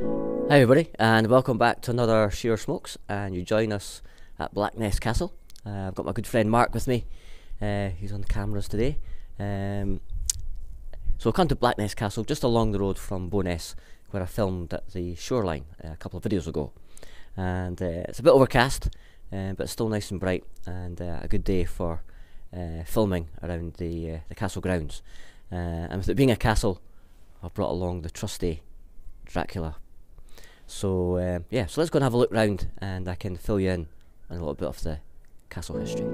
Hi everybody, and welcome back to another Shearer Smokes, and you join us at Blackness Castle. I've got my good friend Mark with me. He's on the cameras today. So we'll come to Blackness Castle, just along the road from Bo'ness, where I filmed at the shoreline a couple of videos ago. And it's a bit overcast, but it's still nice and bright, and a good day for filming around the castle grounds. And with it being a castle, I've brought along the trusty Dracula. So so let's go and have a look round, and I can fill you in on a little bit of the castle history.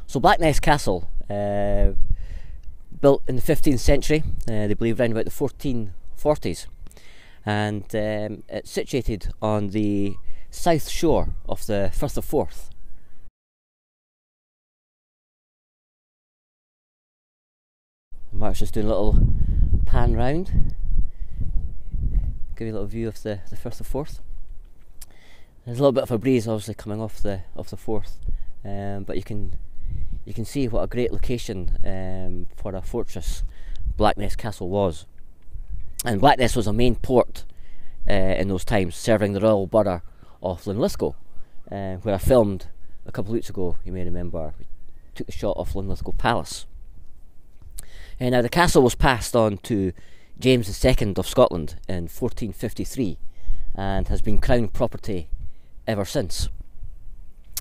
So Blackness Castle, built in the 15th century, they believe around about the 1440s, and it's situated on the south shore of the Firth of Forth. Mark's just doing a little pan round, give you a little view of the Firth of Forth. There's a little bit of a breeze obviously coming off the Forth, but you can see what a great location for a fortress Blackness Castle was. And Blackness was a main port in those times, serving the royal borough of Linlithgow, where I filmed a couple of weeks ago. You may remember, we took the shot of Linlithgow Palace. And now the castle was passed on to James II of Scotland in 1453 and has been crown property ever since.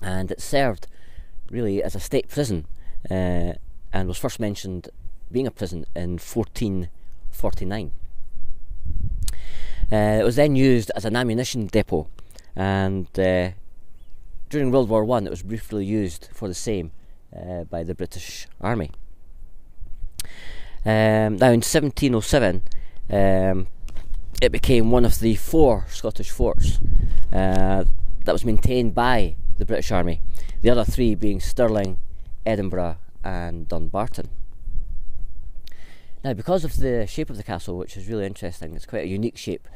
And it served really as a state prison, and was first mentioned being a prison in 1449. It was then used as an ammunition depot, and during World War I it was briefly used for the same by the British Army. Now in 1707 it became one of the 4 Scottish forts that was maintained by the British Army, the other 3 being Stirling, Edinburgh and Dumbarton. Now, because of the shape of the castle, which is really interesting, it's quite a unique shape,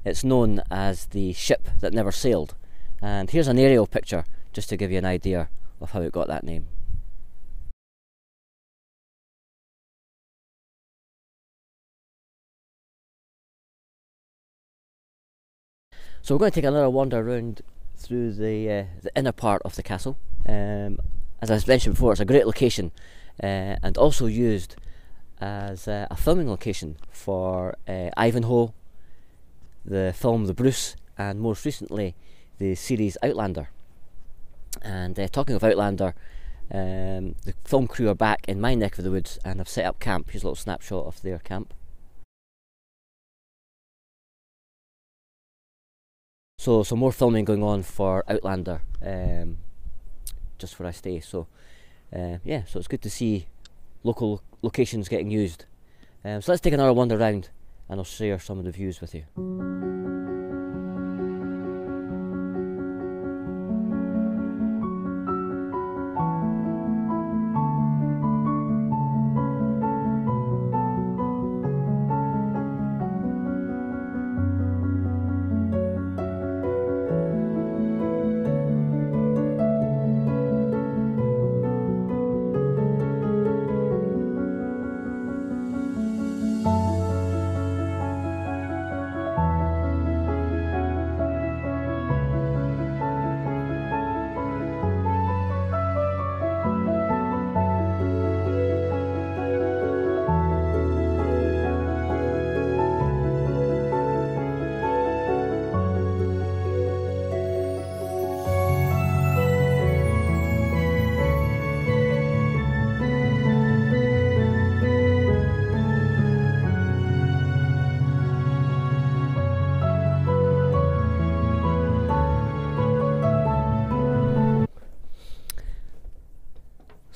it's known as the ship that never sailed, and here's an aerial picture just to give you an idea of how it got that name. So we're going to take another wander around through the inner part of the castle. As I mentioned before, it's a great location, and also used as a filming location for Ivanhoe, the film The Bruce, and most recently the series Outlander. And talking of Outlander, the film crew are back in my neck of the woods and have set up camp. Here's a little snapshot of their camp. So more filming going on for Outlander, just where I stay. So so it's good to see local locations getting used. So let's take another wander around, and I'll share some of the views with you.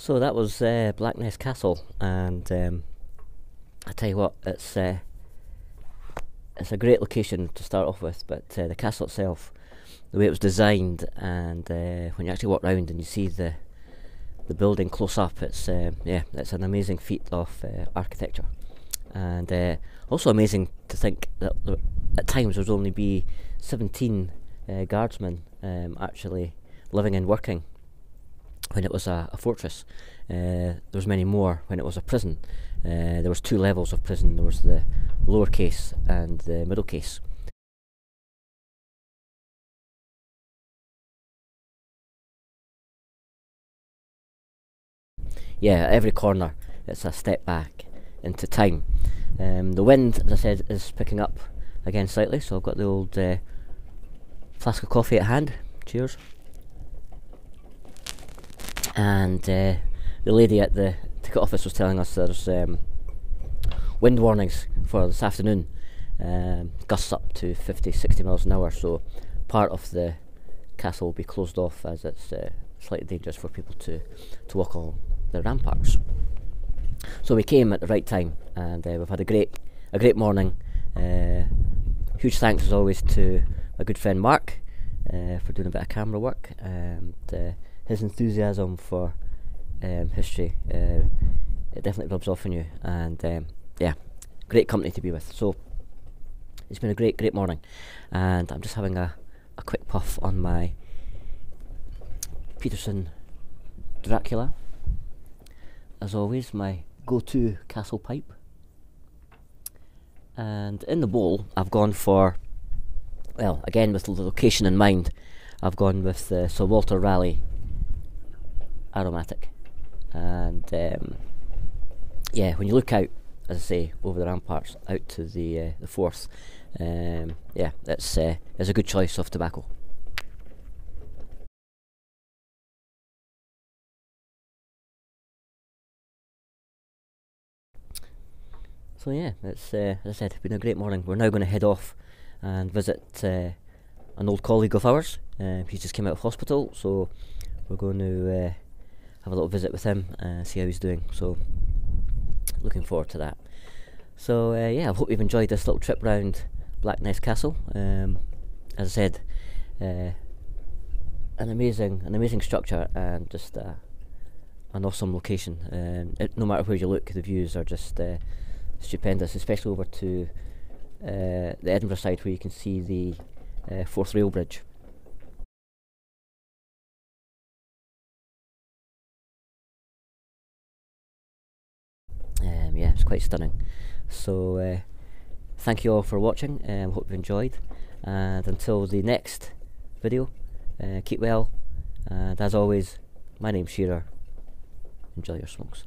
So that was Blackness Castle, and I tell you what, it's a great location to start off with. But the castle itself, the way it was designed, and when you actually walk around and you see the building close up, it's it's an amazing feat of architecture, and also amazing to think that at times there would only be 17 guardsmen actually living and working when it was a fortress. There was many more when it was a prison. There was 2 levels of prison. There was the lower case and the middle case. Yeah, at every corner it's a step back into time. The wind, as I said, is picking up again slightly, so I've got the old flask of coffee at hand. Cheers. And the lady at the ticket office was telling us there's wind warnings for this afternoon, gusts up to 50-60 miles an hour, so part of the castle will be closed off as it's slightly dangerous for people to walk along the ramparts. So we came at the right time, and we've had a great morning. Huge thanks as always to my good friend Mark for doing a bit of camera work, and his enthusiasm for history, it definitely rubs off on you, and great company to be with. So it's been a great morning, and I'm just having a quick puff on my Peterson Dracula, as always, my go-to castle pipe. And in the bowl I've gone for, well, again with the location in mind, I've gone with the Sir Walter Raleigh aromatic. And when you look out, as I say, over the ramparts out to the Forth, it's a good choice of tobacco. So yeah, it's as I said, been a great morning. We're now going to head off and visit an old colleague of ours. He just came out of hospital, so we're going to have a little visit with him and see how he's doing. So looking forward to that. So I hope you've enjoyed this little trip round Blackness Castle. As I said, an amazing structure, and just an awesome location. No matter where you look, the views are just stupendous, especially over to the Edinburgh side, where you can see the Forth Rail Bridge. It's quite stunning. So thank you all for watching, hope you enjoyed, and until the next video, keep well, and as always, my name's Shearer. Enjoy your smokes.